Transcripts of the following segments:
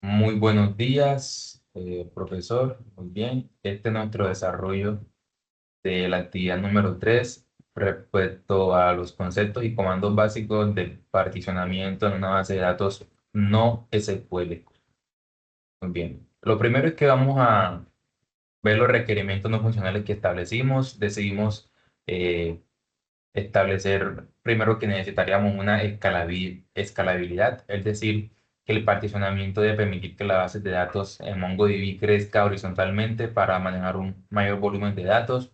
Muy buenos días, profesor. Muy bien. Este es nuestro desarrollo de la actividad número 3 respecto a los conceptos y comandos básicos de particionamiento en una base de datos no SQL. Muy bien. Lo primero es que vamos a ver los requerimientos no funcionales que establecimos. Decidimos eh, establecer primero que necesitaríamos una escalabilidad, es decir, que el particionamiento debe permitir que la base de datos en MongoDB crezca horizontalmente para manejar un mayor volumen de datos.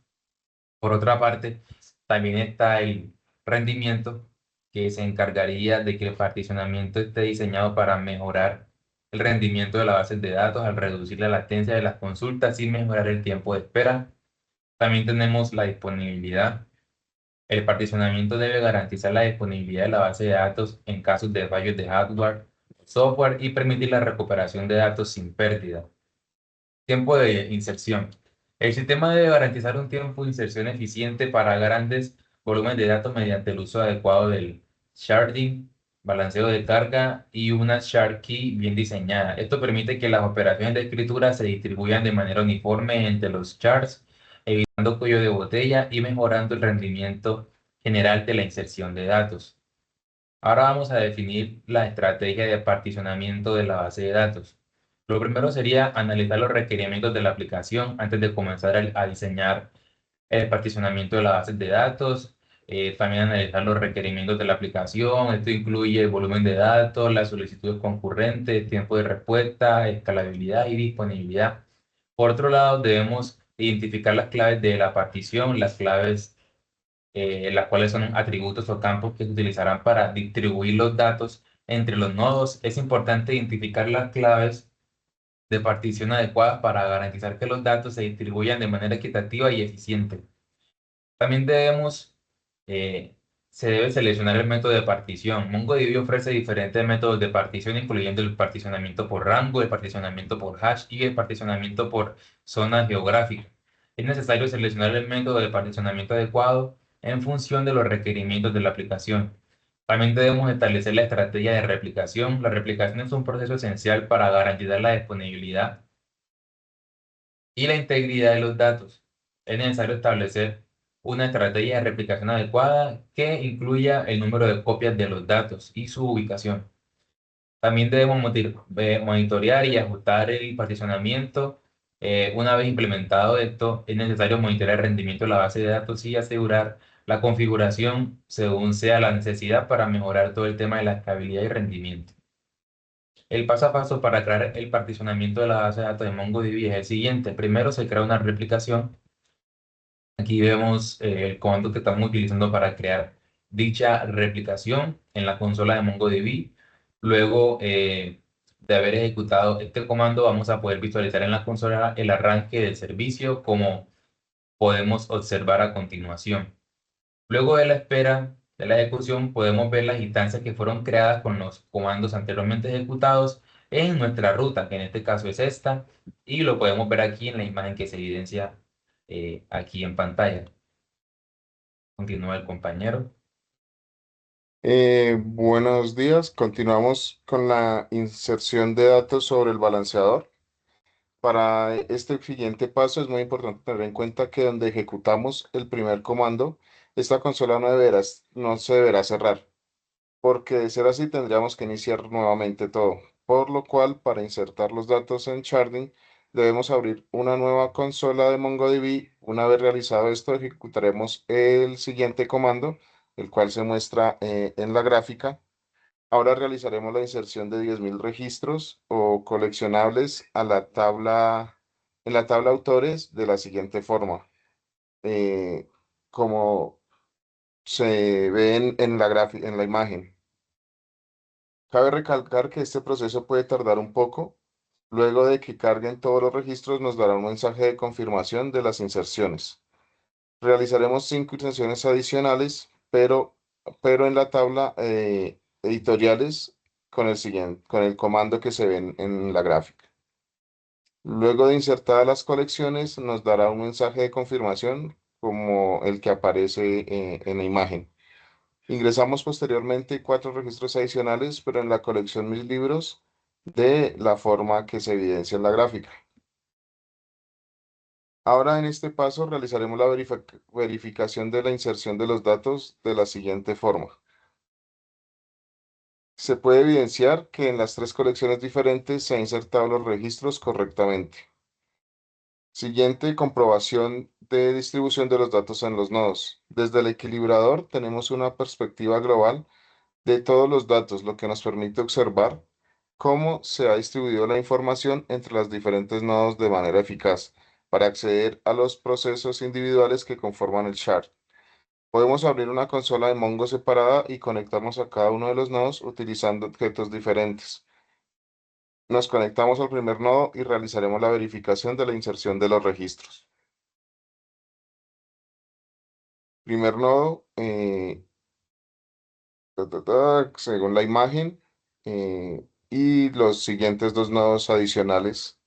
Por otra parte, también está el rendimiento, que se encargaría de que el particionamiento esté diseñado para mejorar el rendimiento de la base de datos al reducir la latencia de las consultas y mejorar el tiempo de espera. También tenemos la disponibilidad. El particionamiento debe garantizar la disponibilidad de la base de datos en casos de fallos de hardware, software y permitir la recuperación de datos sin pérdida. Tiempo de inserción. El sistema debe garantizar un tiempo de inserción eficiente para grandes volúmenes de datos mediante el uso adecuado del sharding, balanceo de carga y una shard key bien diseñada. Esto permite que las operaciones de escritura se distribuyan de manera uniforme entre los shards, evitando cuello de botella y mejorando el rendimiento general de la inserción de datos. Ahora vamos a definir la estrategia de particionamiento de la base de datos. Lo primero sería analizar los requerimientos de la aplicación antes de comenzar a diseñar el particionamiento de las bases de datos. También analizar los requerimientos de la aplicación. Esto incluye el volumen de datos, las solicitudes concurrentes, tiempo de respuesta, escalabilidad y disponibilidad. Por otro lado, debemos identificar las claves de la partición, las claves las cuales son atributos o campos que se utilizarán para distribuir los datos entre los nodos. Es importante identificar las claves de partición adecuadas para garantizar que los datos se distribuyan de manera equitativa y eficiente. También eh, se debe seleccionar el método de partición. MongoDB ofrece diferentes métodos de partición, incluyendo el particionamiento por rango, el particionamiento por hash y el particionamiento por zona geográfica. Es necesario seleccionar el método de particionamiento adecuado en función de los requerimientos de la aplicación. También debemos establecer la estrategia de replicación. La replicación es un proceso esencial para garantizar la disponibilidad y la integridad de los datos. Es necesario establecer una estrategia de replicación adecuada que incluya el número de copias de los datos y su ubicación. También debemos monitorear y ajustar el particionamiento. Una vez implementado esto, es necesario monitorear el rendimiento de la base de datos y asegurar la configuración según sea la necesidad para mejorar todo el tema de la estabilidad y rendimiento. El paso a paso para crear el particionamiento de la base de datos de MongoDB es el siguiente. Primero se crea una replicación. Aquí vemos el comando que estamos utilizando para crear dicha replicación en la consola de MongoDB. Luego de haber ejecutado este comando, vamos a poder visualizar en la consola el arranque del servicio, como podemos observar a continuación. Luego de la espera de la ejecución, podemos ver las instancias que fueron creadas con los comandos anteriormente ejecutados en nuestra ruta, que en este caso es esta, y lo podemos ver aquí en la imagen que se evidencia aquí en pantalla. Continúa el compañero. Buenos días. Continuamos con la inserción de datos sobre el balanceador. Para este siguiente paso es muy importante tener en cuenta que donde ejecutamos el primer comando, esta consola no se deberá cerrar, porque de ser así tendríamos que iniciar nuevamente todo. Por lo cual, para insertar los datos en Sharding, debemos abrir una nueva consola de MongoDB. Una vez realizado esto, ejecutaremos el siguiente comando, el cual se muestra en la gráfica. Ahora realizaremos la inserción de 10.000 registros o coleccionables en la tabla autores de la siguiente forma. Eh, Como se ve en en la imagen. Cabe recalcar que este proceso puede tardar un poco. Luego de que carguen todos los registros, nos dará un mensaje de confirmación de las inserciones. Realizaremos 5 inserciones adicionales, pero en la tabla editoriales con el comando que se ve en la gráfica. Luego de insertadas las colecciones, nos dará un mensaje de confirmación como el que aparece en la imagen. Ingresamos posteriormente 4 registros adicionales, pero en la colección Mis Libros de la forma que se evidencia en la gráfica. Ahora en este paso realizaremos la verificación de la inserción de los datos de la siguiente forma. Se puede evidenciar que en las tres colecciones diferentes se han insertado los registros correctamente. Siguiente, comprobación de distribución de los datos en los nodos. Desde el equilibrador tenemos una perspectiva global de todos los datos, lo que nos permite observar cómo se ha distribuido la información entre los diferentes nodos de manera eficaz para acceder a los procesos individuales que conforman el shard. Podemos abrir una consola de Mongo separada y conectarnos a cada uno de los nodos utilizando objetos diferentes. Nos conectamos al primer nodo y realizaremos la verificación de la inserción de los registros. Primer nodo, según la imagen, y los siguientes dos nodos adicionales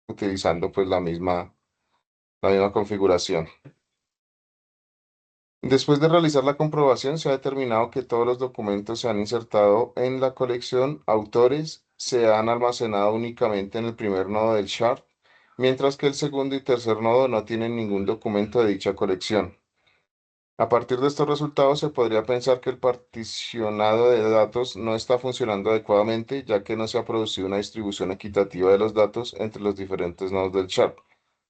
utilizando pues la misma configuración. Después de realizar la comprobación, se ha determinado que todos los documentos se han insertado en la colección autores, se han almacenado únicamente en el primer nodo del shard, mientras que el segundo y tercer nodo no tienen ningún documento de dicha colección. A partir de estos resultados, se podría pensar que el particionado de datos no está funcionando adecuadamente, ya que no se ha producido una distribución equitativa de los datos entre los diferentes nodos del shard,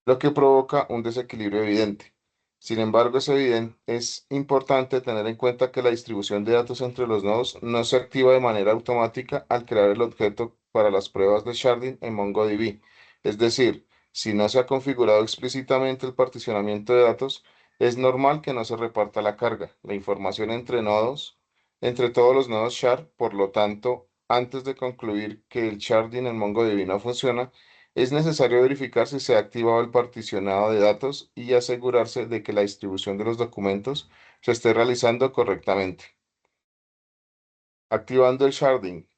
lo que provoca un desequilibrio evidente. Sin embargo, es importante tener en cuenta que la distribución de datos entre los nodos no se activa de manera automática al crear el objeto para las pruebas de sharding en MongoDB. Es decir, si no se ha configurado explícitamente el particionamiento de datos, es normal que no se reparta la carga, la información entre nodos, entre todos los nodos shard. Por lo tanto, antes de concluir que el sharding en MongoDB no funciona, es necesario verificar si se ha activado el particionado de datos y asegurarse de que la distribución de los documentos se esté realizando correctamente. Activando el sharding.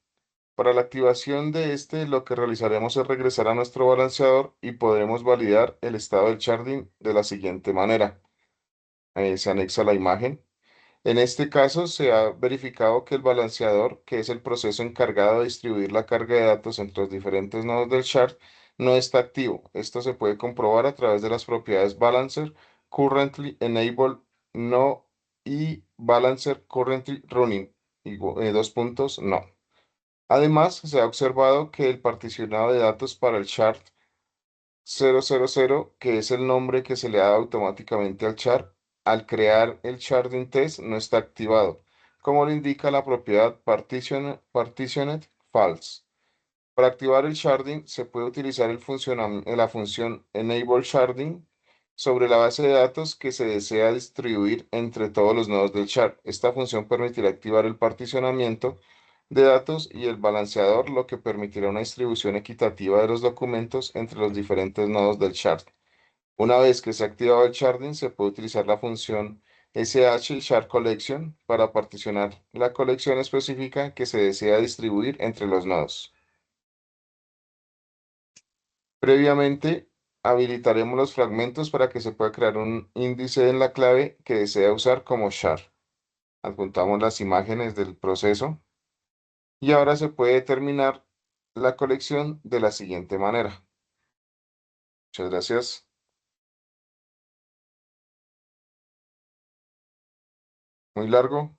Para la activación de este, lo que realizaremos es regresar a nuestro balanceador y podremos validar el estado del sharding de la siguiente manera. Se anexa la imagen. En este caso, se ha verificado que el balanceador, que es el proceso encargado de distribuir la carga de datos entre los diferentes nodos del shard, no está activo. Esto se puede comprobar a través de las propiedades Balancer, Currently Enabled No y Balancer Currently Running, dos puntos, no. Además, se ha observado que el particionado de datos para el shard 000, que es el nombre que se le da automáticamente al char, al crear el sharding test no está activado, como lo indica la propiedad partitioned false. Para activar el sharding se puede utilizar la función enable sharding sobre la base de datos que se desea distribuir entre todos los nodos del shard. Esta función permitirá activar el particionamiento de datos y el balanceador, lo que permitirá una distribución equitativa de los documentos entre los diferentes nodos del shard. Una vez que se ha activado el sharding, se puede utilizar la función shard collection para particionar la colección específica que se desea distribuir entre los nodos. Previamente, habilitaremos los fragmentos para que se pueda crear un índice en la clave que desea usar como shard. Adjuntamos las imágenes del proceso y ahora se puede determinar la colección de la siguiente manera. Muchas gracias. Muy largo.